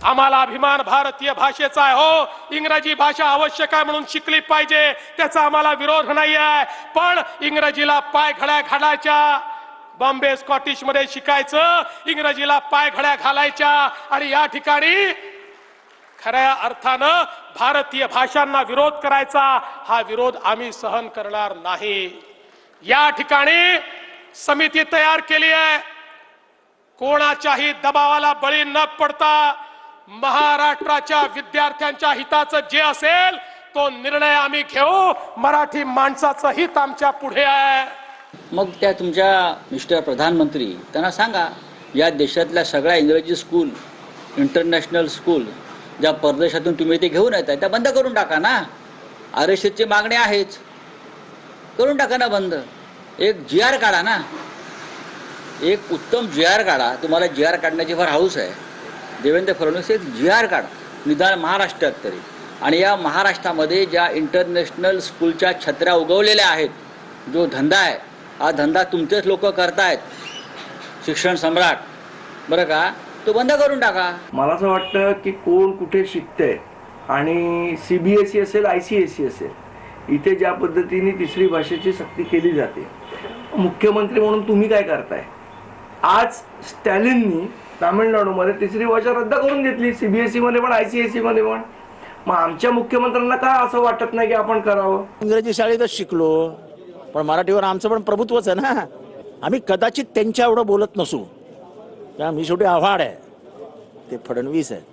आम्हाला अभिमान भारतीय भाषेचा आहे हो। इंग्रजी भाषा आवश्यक आहे म्हणून शिकली पाहिजे, त्याचा आम्हाला विरोध नाही आहे, पण इंग्रजीला पायघड्या घालायच्या, बॉम्बे स्कॉटिश मध्ये शिकायचं, इंग्रजीला पायघड्या घालायच्या आणि या ठिकाणी खऱ्या अर्थानं भारतीय भाषांना विरोध करायचा, हा विरोध आम्ही सहन करणार नाही। या ठिकाणी समिती तयार केली आहे, कोणाच्याही दबावाला बळी न पडता महाराष्ट्राच्या विद्यार्थ्यांच्या हिताचं जे असेल तो निर्णय आम्ही घेऊ। मराठी माणसाचं हित आमच्या पुढे आहे। मग त्या तुमच्या मिस्टर प्रधानमंत्री त्यांना सांगा, या देशातल्या सगळ्या इंग्रजी स्कूल, इंटरनॅशनल स्कूल ज्या परदेशातून तुम्ही ते घेऊन येताय त्या बंद करून टाका ना। आरक्षणाची मागणी आहेच, करून टाका ना बंद। एक GR काढा ना, एक उत्तम GR काढा। तुम्हाला GR काढण्याची फार हौस आहे, देवेंद्र फडणवीस एक GR काढा निदान महाराष्ट्रात तरी। आणि या महाराष्ट्रामध्ये ज्या इंटरनॅशनल स्कूलच्या छत्र्या उगवलेल्या आहेत, जो धंदा आहे हा धंदा तुमचेच लोक करतायत, शिक्षण सम्राट, बरं का, तो बंद करून टाका। मला असं वाटतं की कोण कुठे शिकतंय आणि CBSE असेल ICSE असेल, इथे ज्या पद्धतीने तिसरी भाषेची सक्ती केली जाते, मुख्यमंत्री म्हणून तुम्ही काय करताय? आज स्टॅलिननी तामिळनाडूमध्ये तिसरी भाषा रद्द करून घेतली, CBSE मध्ये पण ICSE मध्ये पण। मग आमच्या मुख्यमंत्र्यांना काय असं वाटत नाही की आपण करावं? इंग्रजी शाळेतच शिकलो, पण मराठीवर आमचं पण प्रभुत्वच आहे ना। आम्ही कदाचित त्यांच्या एवढं बोलत नसू, मी शेवटी आव्हाड आहे, ते फडणवीस आहेत,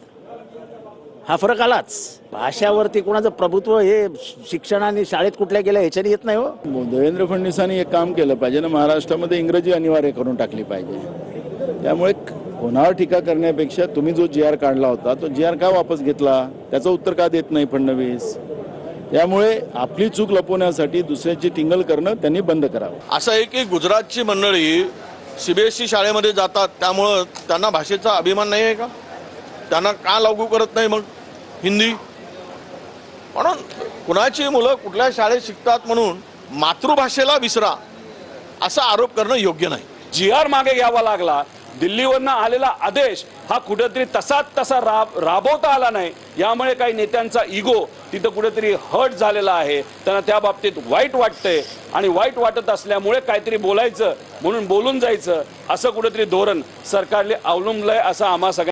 हा फरक आलाच। भाषावरती कोणाचं प्रभुत्व हे शिक्षण आणि शाळेत कुठल्या गेल्या ह्याच्याने येत नाही हो। देवेंद्र फडणवीसांनी एक काम केलं पाहिजे ना, महाराष्ट्रामध्ये इंग्रजी अनिवार्य करून टाकली पाहिजे। त्यामुळे कोणावर टीका करण्यापेक्षा तुम्ही जो GR काढला होता तो GR का वापस घेतला, त्याचं उत्तर का देत नाही फडणवीस? त्यामुळे आपली चूक लपवण्यासाठी दुसऱ्याची टिंगल करणं त्यांनी बंद करावं। असं आहे की गुजरातची मंडळी CBSE शाळेमध्ये जातात, त्यामुळं त्यांना भाषेचा अभिमान नाही आहे का? त्यांना का लागू करत नाही मग हिंदी? म्हणून कुणाची मुलं कुठल्या शाळेत शिकतात म्हणून मातृभाषेला विसरा असा आरोप करणं योग्य नाही। GR मागे घ्यावा लागला, दिल्लीवरनं आलेला आदेश हा कुठेतरी तसा राबवता आला नाही, यामुळे काही नेत्यांचा इगो तिथं कुठेतरी हर्ट झालेला आहे, त्यांना त्या बाबतीत वाईट वाटतंय आणि वाईट वाटत असल्यामुळे काहीतरी बोलायचं म्हणून बोलून जायचं असं कुठेतरी धोरण सरकारने अवलंबलंय असं आम्हा सगळ्यांना